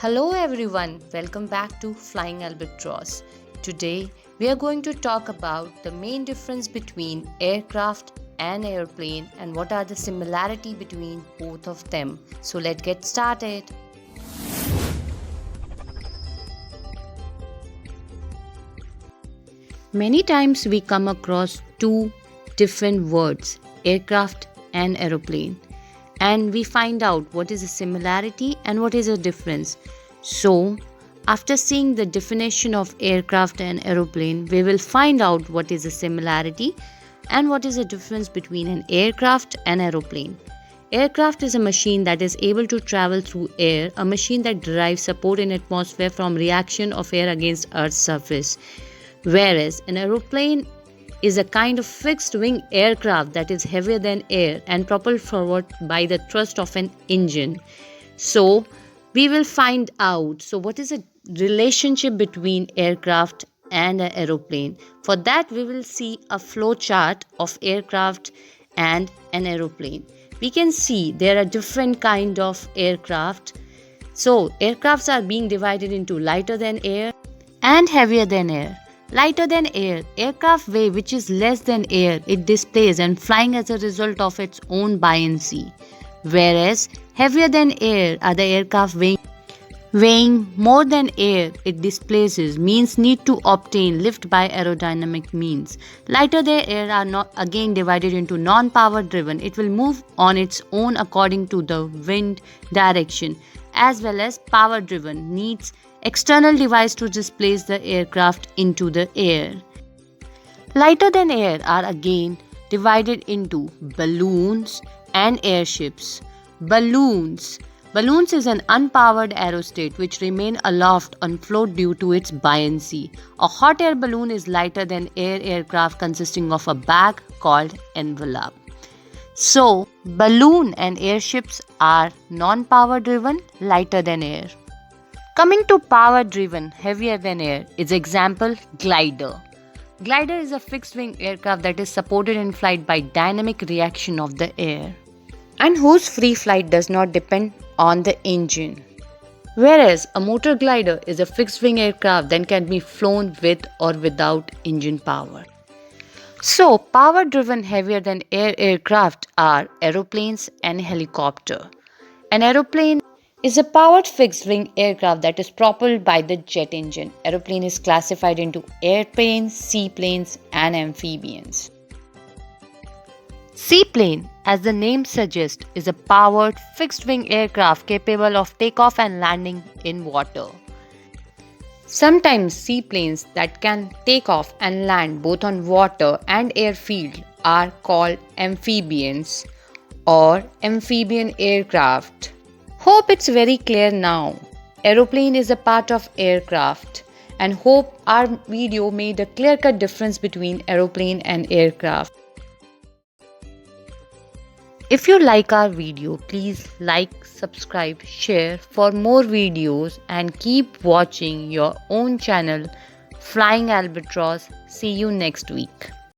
Hello everyone, welcome back to Flying Albatross. Today we are going to talk about the main difference between aircraft and airplane and what are the similarity between both of them. So let's get started. Many times we come across two different words, aircraft and aeroplane, and we find out what is the similarity and what is the difference. So, after seeing the definition of aircraft and aeroplane, we will find out what is the similarity and what is the difference between an aircraft and aeroplane. Aircraft is a machine that is able to travel through air, a machine that derives support in atmosphere from reaction of air against Earth's surface. Whereas an aeroplane is a kind of fixed wing aircraft that is heavier than air and propelled forward by the thrust of an engine. So, we will find out what is the relationship between aircraft and an aeroplane. For that, we will see a flow chart of aircraft and an aeroplane. We can see there are different kind of aircraft. So, aircrafts are being divided into lighter than air and heavier than air. Lighter than air, aircraft weigh which is less than air it displaces and flying as a result of its own buoyancy. Whereas heavier than air are the aircraft weighing more than air it displaces, means need to obtain lift by aerodynamic means. Lighter than air are not again divided into non-power driven. It will move on its own according to the wind direction, as well as power driven, needs external device to displace the aircraft into the air. Lighter than air are again divided into balloons and airships. Balloons is an unpowered aerostat which remain aloft on float due to its buoyancy. A hot air balloon is lighter than air aircraft consisting of a bag called envelope. So, balloon and airships are non-power driven, lighter than air. Coming to power driven, heavier than air, is example glider. Glider is a fixed wing aircraft that is supported in flight by dynamic reaction of the air and whose free flight does not depend on the engine. Whereas a motor glider is a fixed wing aircraft that can be flown with or without engine power. So, power driven heavier than air aircraft are aeroplanes and helicopter. An aeroplane is a powered fixed wing aircraft that is propelled by the jet engine. Aeroplane is classified into airplanes, seaplanes, and amphibians. Seaplane, as the name suggests, is a powered fixed wing aircraft capable of takeoff and landing in water. Sometimes seaplanes that can take off and land both on water and airfield are called amphibians or amphibian aircraft. Hope it's very clear now. Aeroplane is a part of aircraft, and hope our video made a clear-cut difference between aeroplane and aircraft. If you like our video, please like, subscribe, share for more videos and keep watching your own channel Flying Albatross. See you next week.